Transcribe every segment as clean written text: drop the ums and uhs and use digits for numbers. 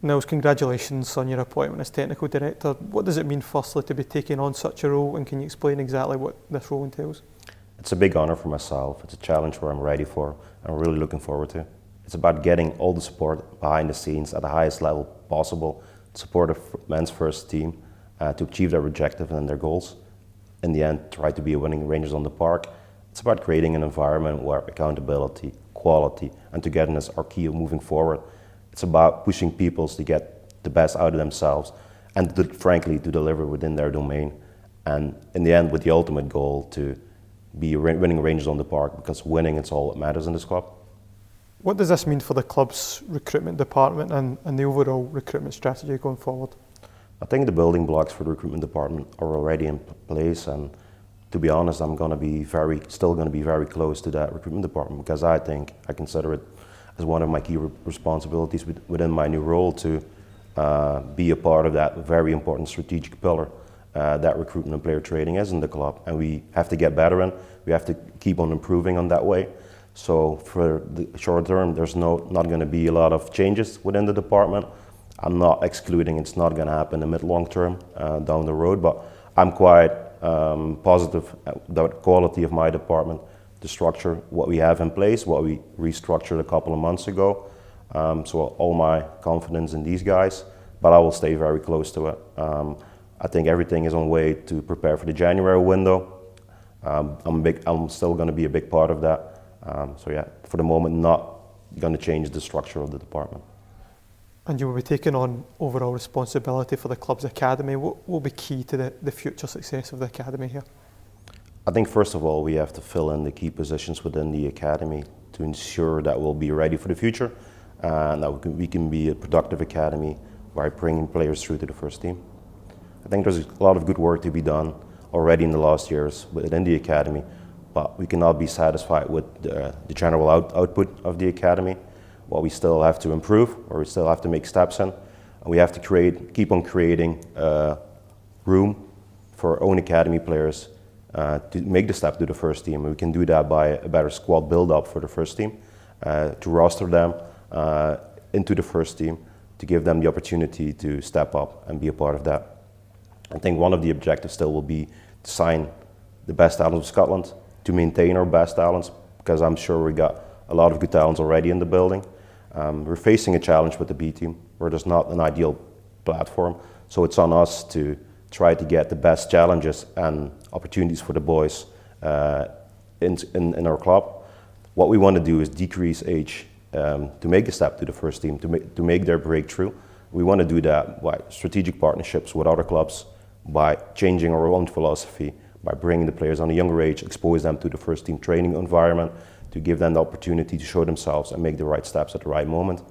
Nils, congratulations on your appointment as Technical Director. What does it mean, firstly, to be taking on such a role, and can you explain exactly what this role entails? It's a big honour for myself. It's a challenge where I'm ready for and really looking forward to. It's about getting all the support behind the scenes at the highest level possible to support a men's first team to achieve their objective and their goals. In the end, try to be a winning Rangers on the Park. It's about creating an environment where accountability, quality and togetherness are key moving forward. It's about pushing people to get the best out of themselves and frankly to deliver within their domain. And in the end, with the ultimate goal to be winning Rangers on the Park, because winning is all that matters in this club. What does this mean for the club's recruitment department and the overall recruitment strategy going forward? I think the building blocks for the recruitment department are already in place, and to be honest, I'm still going to be very close to that recruitment department, because I consider it as one of my key responsibilities within my new role to be a part of that very important strategic pillar that recruitment and player trading is in the club, and we have to get better in. We have to keep on improving on that way. So for the short term, there's not going to be a lot of changes within the department. I'm not excluding it's not going to happen in the mid-long term down the road, but I'm quite positive about the quality of my department, the structure, what we have in place, what we restructured a couple of months ago. So all my confidence in these guys, but I will stay very close to it. I think everything is on way to prepare for the January window. I'm still going to be a big part of that. So yeah, for the moment, not going to change the structure of the department. And you will be taking on overall responsibility for the club's academy. What will be key to the future success of the academy here? I think first of all, we have to fill in the key positions within the academy to ensure that we'll be ready for the future and that we can be a productive academy by bringing players through to the first team. I think there's a lot of good work to be done already in the last years within the academy, but we cannot be satisfied with the general output of the academy. What we still have to improve, or we still have to make steps in, and we have to keep on creating room for our own academy players to make the step to the first team. We can do that by a better squad build-up for the first team, to roster them into the first team, to give them the opportunity to step up and be a part of that. I think one of the objectives still will be to sign the best talents of Scotland, to maintain our best talents, because I'm sure we got a lot of good talents already in the building. We're facing a challenge with the B team where there's not an ideal platform, so it's on us to try to get the best challenges and opportunities for the boys in our club. What we want to do is decrease age to make a step to the first team, to make their breakthrough. We want to do that by strategic partnerships with other clubs, by changing our own philosophy, by bringing the players on a younger age, expose them to the first team training environment, to give them the opportunity to show themselves and make the right steps at the right moment.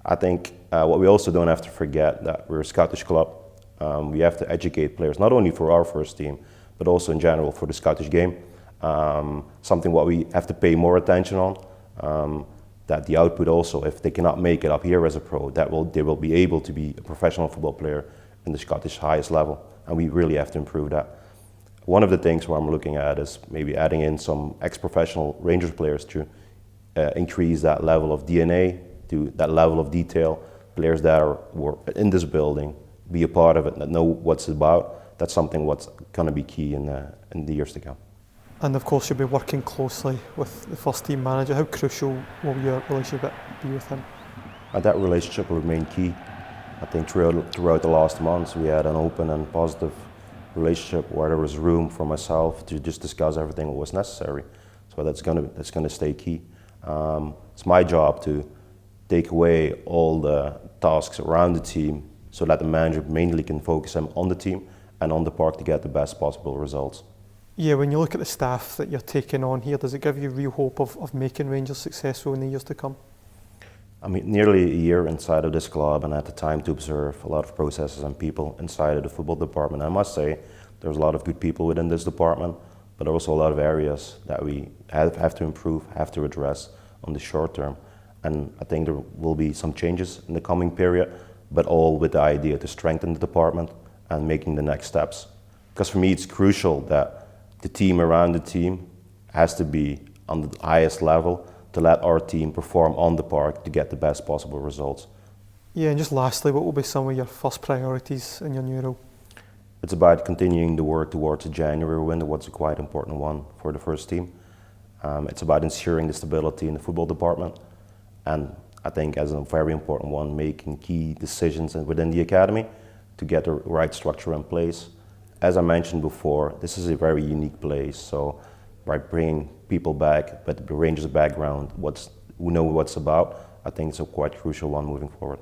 I think what we also don't have to forget that we're a Scottish club. We have to educate players, not only for our first team, but also in general for the Scottish game. Something what we have to pay more attention on, that the output also, if they cannot make it up here as a pro, they will be able to be a professional football player in the Scottish highest level, and we really have to improve that. One of the things where I'm looking at is maybe adding in some ex-professional Rangers players to increase that level of DNA, to that level of detail, players that were in this building, be a part of it, that know what's about. That's something what's going to be key in the years to come. And of course you'll be working closely with the first team manager. How crucial will your relationship be with him? That relationship will remain key. I think throughout the last months we had an open and positive relationship where there was room for myself to just discuss everything that was necessary. So that's gonna stay key. It's my job to take away all the tasks around the team so that the manager mainly can focus on the team and on the park to get the best possible results. Yeah, when you look at the staff that you're taking on here, does it give you real hope of making Rangers successful in the years to come? I mean, nearly a year inside of this club, and I had the time to observe a lot of processes and people inside of the football department. I must say, there's a lot of good people within this department, but also a lot of areas that we have to improve, have to address on the short term. And I think there will be some changes in the coming period, but all with the idea to strengthen the department and making the next steps. Because for me, it's crucial that the team around the team has to be on the highest level to let our team perform on the park to get the best possible results. Yeah, and just lastly, what will be some of your first priorities in your new role? It's about continuing the work towards a January window, what's a quite important one for the first team. It's about ensuring the stability in the football department, and I think as a very important one, making key decisions within the academy to get the right structure in place. As I mentioned before, this is a very unique place, so by bringing people back, but the Rangers background, who know what's about, I think it's a quite crucial one moving forward.